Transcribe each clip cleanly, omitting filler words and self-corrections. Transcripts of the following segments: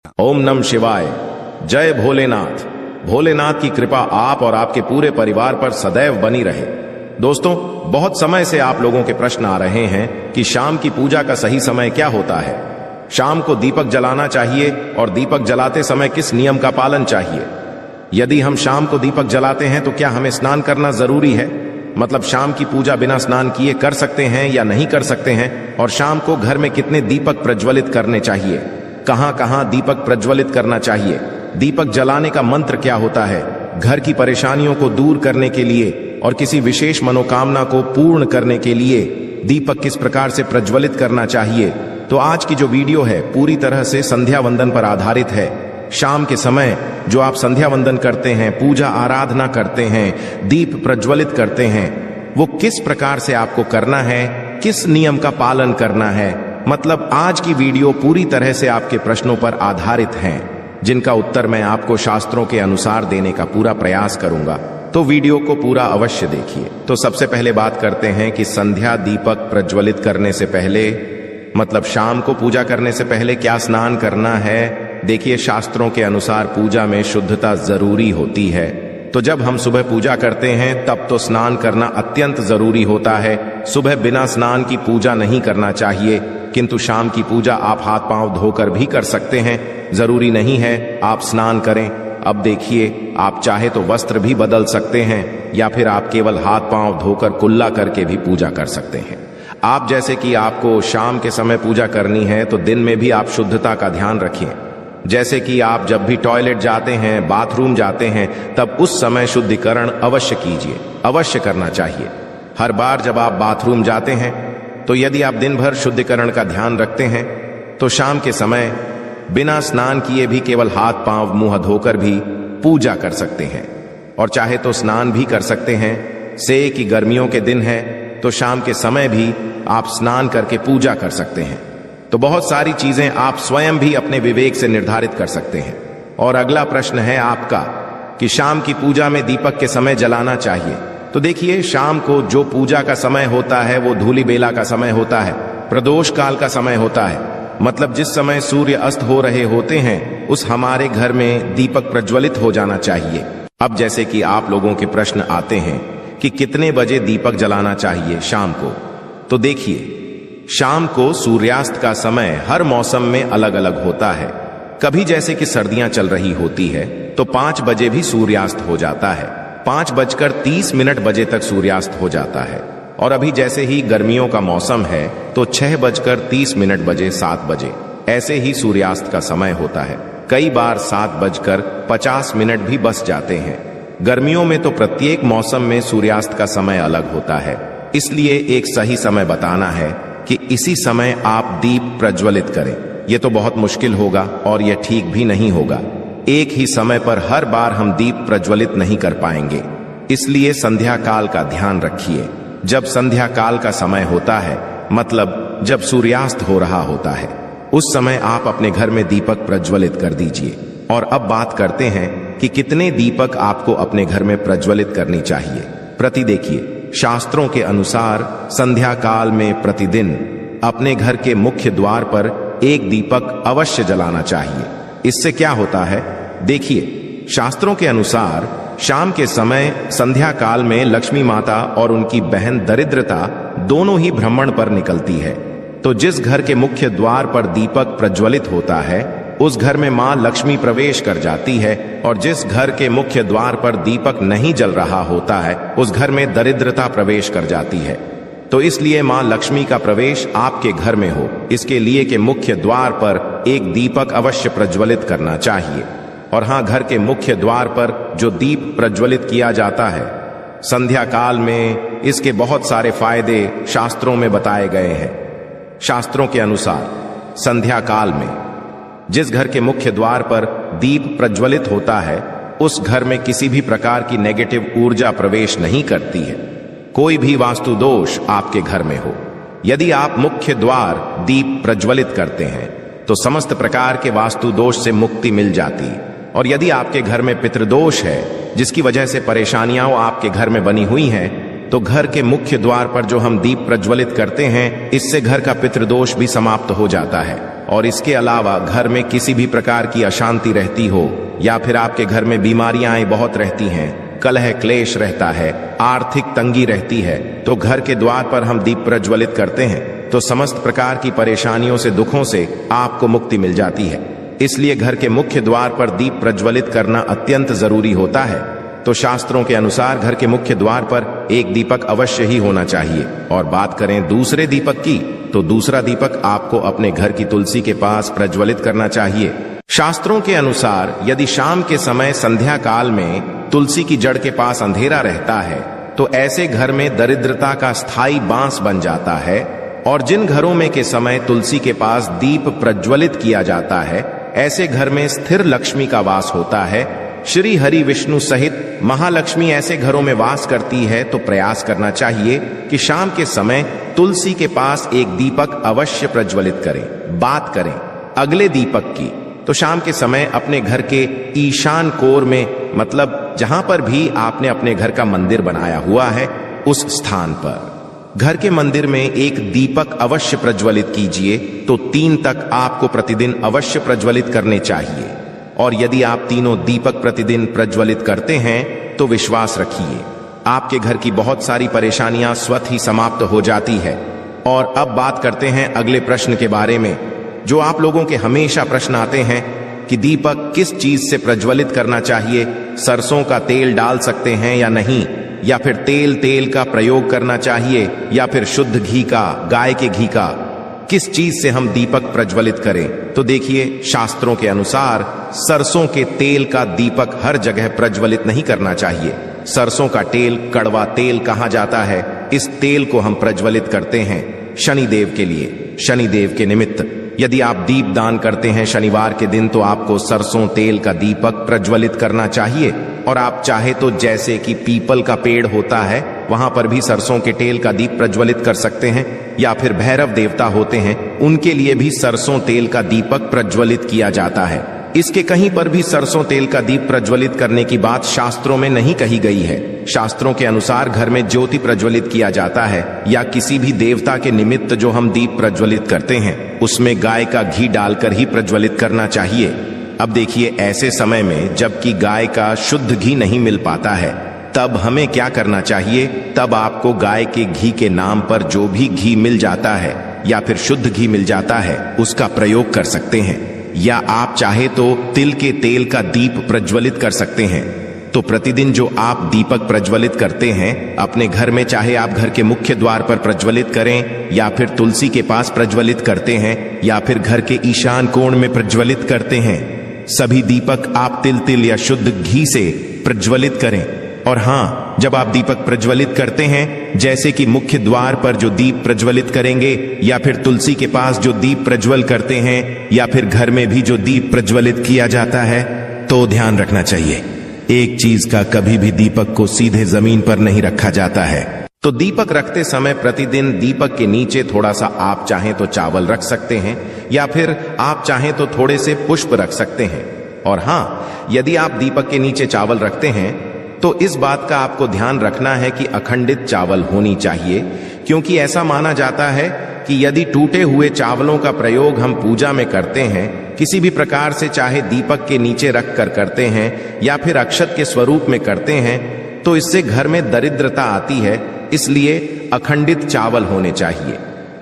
ओम नम शिवाय। जय भोलेनाथ। भोलेनाथ की कृपा आप और आपके पूरे परिवार पर सदैव बनी रहे। दोस्तों, बहुत समय से आप लोगों के प्रश्न आ रहे हैं कि शाम की पूजा का सही समय क्या होता है। शाम को दीपक जलाना चाहिए और दीपक जलाते समय किस नियम का पालन चाहिए। यदि हम शाम को दीपक जलाते हैं तो क्या हमें स्नान करना जरूरी है, मतलब शाम की पूजा बिना स्नान किए कर सकते हैं या नहीं कर सकते हैं। और शाम को घर में कितने दीपक प्रज्वलित करने चाहिए, कहां कहां दीपक प्रज्वलित करना चाहिए, दीपक जलाने का मंत्र क्या होता है, घर की परेशानियों को दूर करने के लिए और किसी विशेष मनोकामना को पूर्ण करने के लिए दीपक किस प्रकार से प्रज्वलित करना चाहिए। तो आज की जो वीडियो है पूरी तरह से संध्या वंदन पर आधारित है। शाम के समय जो आप संध्या वंदन करते हैं, पूजा आराधना करते हैं, दीप प्रज्वलित करते हैं, वो किस प्रकार से आपको करना है, किस नियम का पालन करना है। मतलब आज की वीडियो पूरी तरह से आपके प्रश्नों पर आधारित हैं, जिनका उत्तर मैं आपको शास्त्रों के अनुसार देने का पूरा प्रयास करूंगा। तो वीडियो को पूरा अवश्य देखिए। तो सबसे पहले बात करते हैं कि संध्या दीपक प्रज्वलित करने से पहले, मतलब शाम को पूजा करने से पहले क्या स्नान करना है। देखिए, शास्त्रों के अनुसार पूजा में शुद्धता जरूरी होती है। तो जब हम सुबह पूजा करते हैं तब तो स्नान करना अत्यंत जरूरी होता है। सुबह बिना स्नान की पूजा नहीं करना चाहिए, किंतु शाम की पूजा आप हाथ पांव धोकर भी कर सकते हैं। जरूरी नहीं है आप स्नान करें। अब देखिए, आप चाहे तो वस्त्र भी बदल सकते हैं या फिर आप केवल हाथ पांव धोकर कुल्ला करके भी पूजा कर सकते हैं। आप जैसे कि आपको शाम के समय पूजा करनी है तो दिन में भी आप शुद्धता का ध्यान रखिए। जैसे कि आप जब भी टॉयलेट जाते हैं, बाथरूम जाते हैं, तब उस समय शुद्धिकरण अवश्य कीजिए, अवश्य करना चाहिए। हर बार जब आप बाथरूम जाते हैं तो यदि आप दिन भर शुद्धिकरण का ध्यान रखते हैं तो शाम के समय बिना स्नान किए भी केवल हाथ पांव मुंह धोकर भी पूजा कर सकते हैं। और चाहे तो स्नान भी कर सकते हैं। से कि गर्मियों के दिन है तो शाम के समय भी आप स्नान करके पूजा कर सकते हैं। तो बहुत सारी चीजें आप स्वयं भी अपने विवेक से निर्धारित कर सकते हैं। और अगला प्रश्न है आपका कि शाम की पूजा में दीपक के समय जलाना चाहिए। तो देखिए, शाम को जो पूजा का समय होता है वो धूली बेला का समय होता है, प्रदोष काल का समय होता है। मतलब जिस समय सूर्य अस्त हो रहे होते हैं उस हमारे घर में दीपक प्रज्वलित हो जाना चाहिए। अब जैसे कि आप लोगों के प्रश्न आते हैं कि कितने बजे दीपक जलाना चाहिए शाम को। तो देखिए, शाम को सूर्यास्त का समय हर मौसम में अलग अलग होता है। कभी जैसे कि सर्दियां चल रही होती है तो 5 बजे भी सूर्यास्त हो जाता है, 5:30 बजे तक सूर्यास्त हो जाता है। और अभी जैसे ही गर्मियों का मौसम है तो 6:30 बजे, 7 बजे ऐसे ही सूर्यास्त का समय होता है। कई बार 7:50 भी बस जाते हैं। गर्मियों में तो प्रत्येक मौसम में सूर्यास्त का समय अलग होता है, इसलिए एक सही समय बताना है कि इसी समय आप दीप प्रज्वलित करें। यह तो बहुत मुश्किल होगा और यह ठीक भी नहीं होगा। एक ही समय पर हर बार हम दीप प्रज्वलित नहीं कर पाएंगे, इसलिए संध्या काल का ध्यान रखिए। जब संध्या काल का समय होता है, मतलब जब सूर्यास्त हो रहा होता है, उस समय आप अपने घर में दीपक प्रज्वलित कर दीजिए। और अब बात करते हैं कि कितने दीपक आपको अपने घर में प्रज्वलित करनी चाहिए प्रति। देखिए, शास्त्रों के अनुसार संध्या काल में प्रतिदिन अपने घर के मुख्य द्वार पर एक दीपक अवश्य जलाना चाहिए। इससे क्या होता है, देखिए, शास्त्रों के अनुसार शाम के समय संध्या काल में लक्ष्मी माता और उनकी बहन दरिद्रता दोनों ही भ्रमण पर निकलती है। तो जिस घर के मुख्य द्वार पर दीपक प्रज्वलित होता है उस घर में मां लक्ष्मी प्रवेश कर जाती है, और जिस घर के मुख्य द्वार पर दीपक नहीं जल रहा होता है उस घर में दरिद्रता प्रवेश कर जाती है। तो इसलिए मां लक्ष्मी का प्रवेश आपके घर में हो, इसके लिए के मुख्य द्वार पर एक दीपक अवश्य प्रज्वलित करना चाहिए। और हां, घर के मुख्य द्वार पर जो दीप प्रज्वलित किया जाता है संध्या काल में, इसके बहुत सारे फायदे शास्त्रों में बताए गए हैं। शास्त्रों के अनुसार संध्या काल में जिस घर के मुख्य द्वार पर दीप प्रज्वलित होता है उस घर में किसी भी प्रकार की नेगेटिव ऊर्जा प्रवेश नहीं करती है। कोई भी वास्तु दोष आपके घर में हो, यदि आप मुख्य द्वार दीप प्रज्वलित करते हैं तो समस्त प्रकार के वास्तु दोष से मुक्ति मिल जाती है। और यदि आपके घर में पितृदोष है जिसकी वजह से परेशानियां आपके घर में बनी हुई हैं, तो घर के मुख्य द्वार पर जो हम दीप प्रज्वलित करते हैं इससे घर का पितृदोष भी समाप्त हो जाता है और इसके अलावा घर में किसी भी प्रकार की अशांति रहती हो या फिर आपके घर में बीमारियां बहुत रहती हैं, कलह क्लेश रहता है, आर्थिक तंगी रहती है, तो घर के द्वार पर हम दीप प्रज्वलित करते हैं तो समस्त प्रकार की परेशानियों से, दुखों से आपको मुक्ति मिल जाती है। इसलिए घर के मुख्य द्वार पर दीप प्रज्वलित करना अत्यंत जरूरी होता है। तो शास्त्रों के अनुसार घर के मुख्य द्वार पर एक दीपक अवश्य ही होना चाहिए। और बात करें दूसरे दीपक की, तो दूसरा दीपक आपको अपने घर की तुलसी के पास प्रज्वलित करना चाहिए। शास्त्रों के अनुसार यदि शाम के समय संध्या काल में तुलसी की जड़ के पास अंधेरा रहता है तो ऐसे घर में दरिद्रता का स्थायी बांस बन जाता है। और जिन घरों में के समय तुलसी के पास दीप प्रज्वलित किया जाता है, ऐसे घर में स्थिर लक्ष्मी का वास होता है। श्री हरि विष्णु सहित महालक्ष्मी ऐसे घरों में वास करती है। तो प्रयास करना चाहिए कि शाम के समय तुलसी के पास एक दीपक अवश्य प्रज्वलित करें। बात करें अगले दीपक की, तो शाम के समय अपने घर के ईशान कोर में, मतलब जहां पर भी आपने अपने घर का मंदिर बनाया हुआ है, उस स्थान पर घर के मंदिर में एक दीपक अवश्य प्रज्वलित कीजिए। तो 3 तक आपको प्रतिदिन अवश्य प्रज्वलित करने चाहिए। और यदि आप तीनों दीपक प्रतिदिन प्रज्वलित करते हैं तो विश्वास रखिए आपके घर की बहुत सारी परेशानियां स्वतः ही समाप्त हो जाती है। और अब बात करते हैं अगले प्रश्न के बारे में, जो आप लोगों के हमेशा प्रश्न आते हैं कि दीपक किस चीज से प्रज्वलित करना चाहिए, सरसों का तेल डाल सकते हैं या नहीं, या फिर तेल का प्रयोग करना चाहिए, या फिर शुद्ध घी का, गाय के घी का, किस चीज से हम दीपक प्रज्वलित करें। तो देखिए, शास्त्रों के अनुसार सरसों के तेल का दीपक हर जगह प्रज्वलित नहीं करना चाहिए। सरसों का तेल कड़वा तेल कहा जाता है। इस तेल को हम प्रज्वलित करते हैं शनिदेव के लिए, शनिदेव के निमित्त। यदि आप दीप दान करते हैं शनिवार के दिन तो आपको सरसों तेल का दीपक प्रज्वलित करना चाहिए। और आप चाहे तो जैसे कि पीपल का पेड़ होता है वहां पर भी सरसों के तेल का दीप प्रज्वलित कर सकते हैं, या फिर भैरव देवता होते हैं उनके लिए भी सरसों तेल का दीपक प्रज्वलित किया जाता है। इसके कहीं पर भी सरसों तेल का दीप प्रज्वलित करने की बात शास्त्रों में नहीं कही गई है। शास्त्रों के अनुसार घर में ज्योति प्रज्वलित किया जाता है या किसी भी देवता के निमित्त जो हम दीप प्रज्वलित करते हैं उसमें गाय का घी डालकर ही प्रज्वलित करना चाहिए। अब देखिए, ऐसे समय में जबकि गाय का शुद्ध घी नहीं मिल पाता है तब हमें क्या करना चाहिए। तब आपको गाय के घी के नाम पर जो भी घी मिल जाता है या फिर शुद्ध घी मिल जाता है उसका प्रयोग कर सकते हैं, या आप चाहे तो तिल के तेल का दीप प्रज्वलित कर सकते हैं। तो प्रतिदिन जो आप दीपक प्रज्वलित करते हैं अपने घर में, चाहे आप घर के मुख्य द्वार पर प्रज्वलित करें या फिर तुलसी के पास प्रज्वलित करते हैं या फिर घर के ईशान कोण में प्रज्वलित करते हैं, सभी दीपक आप तिल या शुद्ध घी से प्रज्वलित करें। और हाँ, जब आप दीपक प्रज्वलित करते हैं, जैसे कि मुख्य द्वार पर जो दीप प्रज्वलित करेंगे या फिर तुलसी के पास जो दीप प्रज्वल करते हैं या फिर घर में भी जो दीप प्रज्वलित किया जाता है, तो ध्यान रखना चाहिए एक चीज का, कभी भी दीपक को सीधे जमीन पर नहीं रखा जाता है। तो दीपक रखते समय प्रतिदिन दीपक के नीचे थोड़ा सा आप चाहें तो चावल रख सकते हैं या फिर आप चाहें तो थोड़े से पुष्प रख सकते हैं। और हाँ, यदि आप दीपक के नीचे चावल रखते हैं तो इस बात का आपको ध्यान रखना है कि अखंडित चावल होनी चाहिए, क्योंकि ऐसा माना जाता है कि यदि टूटे हुए चावलों का प्रयोग हम पूजा में करते हैं, किसी भी प्रकार से, चाहे दीपक के नीचे रख कर करते हैं या फिर अक्षत के स्वरूप में करते हैं, तो इससे घर में दरिद्रता आती है। इसलिए अखंडित चावल होने चाहिए।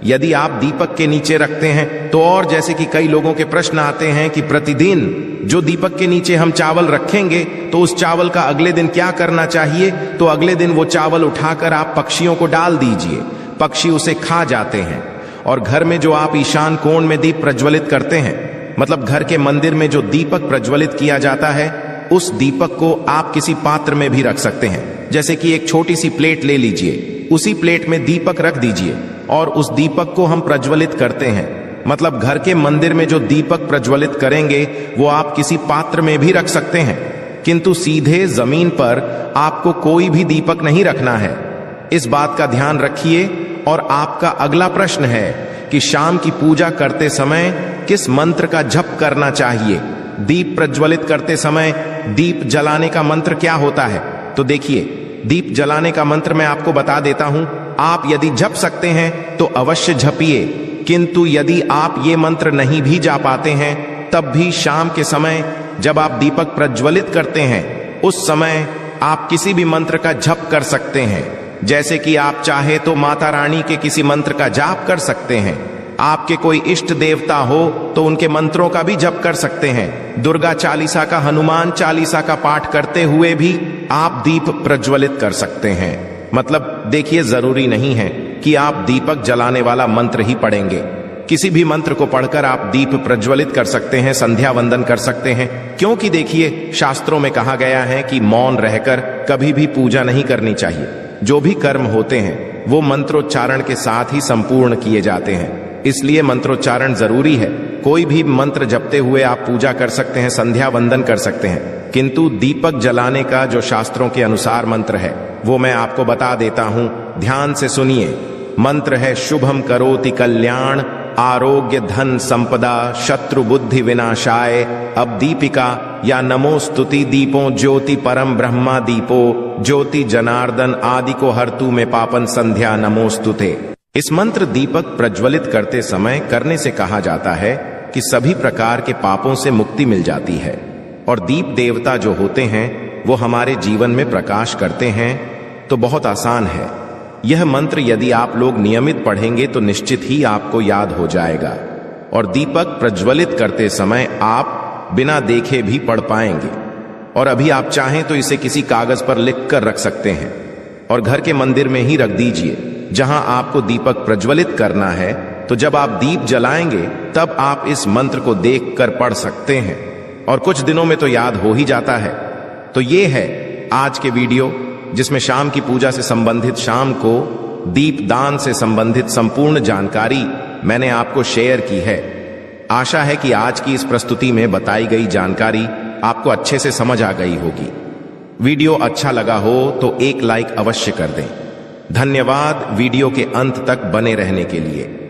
यदि आप दीपक के नीचे रखते हैं तो, और जैसे कि कई लोगों के प्रश्न आते हैं कि प्रतिदिन जो दीपक के नीचे हम चावल रखेंगे तो उस चावल का अगले दिन क्या करना चाहिए। तो अगले दिन वो चावल उठाकर आप पक्षियों को डाल दीजिए, पक्षी उसे खा जाते हैं। और घर में जो आप ईशान कोण में दीप प्रज्वलित करते हैं, मतलब घर के मंदिर में जो दीपक प्रज्वलित किया जाता है, उस दीपक को आप किसी पात्र में भी रख सकते हैं। जैसे कि एक छोटी सी प्लेट ले लीजिए, उसी प्लेट में दीपक रख दीजिए और उस दीपक को हम प्रज्वलित करते हैं। मतलब घर के मंदिर में जो दीपक प्रज्वलित करेंगे वो आप किसी पात्र में भी रख सकते हैं, किंतु सीधे जमीन पर आपको कोई भी दीपक नहीं रखना है। इस बात का ध्यान रखिए। और आपका अगला प्रश्न है कि शाम की पूजा करते समय किस मंत्र का जप करना चाहिए। दीप प्रज्वलित करते समय दीप जलाने का मंत्र क्या होता है। तो देखिए, दीप जलाने का मंत्र मैं आपको बता देता हूं। आप यदि जप सकते हैं तो अवश्य जपिए, किंतु यदि आप ये मंत्र नहीं भी जा पाते हैं, तब भी शाम के समय जब आप दीपक प्रज्वलित करते हैं, उस समय आप किसी भी मंत्र का जप कर सकते हैं। जैसे कि आप चाहे तो माता रानी के किसी मंत्र का जाप कर सकते हैं। आपके कोई इष्ट देवता हो तो उनके मंत्रों का भी जप कर सकते हैं। दुर्गा चालीसा का, हनुमान चालीसा का पाठ करते हुए भी आप दीप प्रज्वलित कर सकते हैं। मतलब देखिए, जरूरी नहीं है कि आप दीपक जलाने वाला मंत्र ही पढ़ेंगे। किसी भी मंत्र को पढ़कर आप दीप प्रज्वलित कर सकते हैं, संध्या वंदन कर सकते हैं। क्योंकि देखिए, शास्त्रों में कहा गया है कि मौन रहकर कभी भी पूजा नहीं करनी चाहिए। जो भी कर्म होते हैं वो मंत्रोच्चारण के साथ ही संपूर्ण किए जाते हैं, इसलिए मंत्रोच्चारण जरूरी है। कोई भी मंत्र जपते हुए आप पूजा कर सकते हैं, संध्या वंदन कर सकते हैं, किंतु दीपक जलाने का जो शास्त्रों के अनुसार मंत्र है वो मैं आपको बता देता हूं। ध्यान से सुनिए। मंत्र है शुभम करोति कल्याण, आरोग्य धन संपदा, शत्रु बुद्धि विनाशाय। अब दीपिका या नमो स्तुति दीपों ज्योति परम ब्रह्मा दीपो, ज्योति जनार्दन आदि को हरतु में पापन संध्या नमोस्तुते। इस मंत्र दीपक प्रज्वलित करते समय करने से कहा जाता है कि सभी प्रकार के पापों से मुक्ति मिल जाती है और दीप देवता जो होते हैं वो हमारे जीवन में प्रकाश करते हैं। तो बहुत आसान है। यह मंत्र यदि आप लोग नियमित पढ़ेंगे तो निश्चित ही आपको याद हो जाएगा और दीपक प्रज्वलित करते समय आप बिना देखे भी पढ़ पाएंगे। और अभी आप चाहें तो इसे किसी कागज पर लिख कर रख सकते हैं और घर के मंदिर में ही रख दीजिए जहां आपको दीपक प्रज्वलित करना है। तो जब आप दीप जलाएंगे तब आप इस मंत्र को देख कर पढ़ सकते हैं और कुछ दिनों में तो याद हो ही जाता है। तो ये है आज के वीडियो, जिसमें शाम की पूजा से संबंधित, शाम को दीप दान से संबंधित संपूर्ण जानकारी मैंने आपको शेयर की है। आशा है कि आज की इस प्रस्तुति में बताई गई जानकारी आपको अच्छे से समझ आ गई होगी। वीडियो अच्छा लगा हो तो एक लाइक अवश्य कर दें। धन्यवाद वीडियो के अंत तक बने रहने के लिए।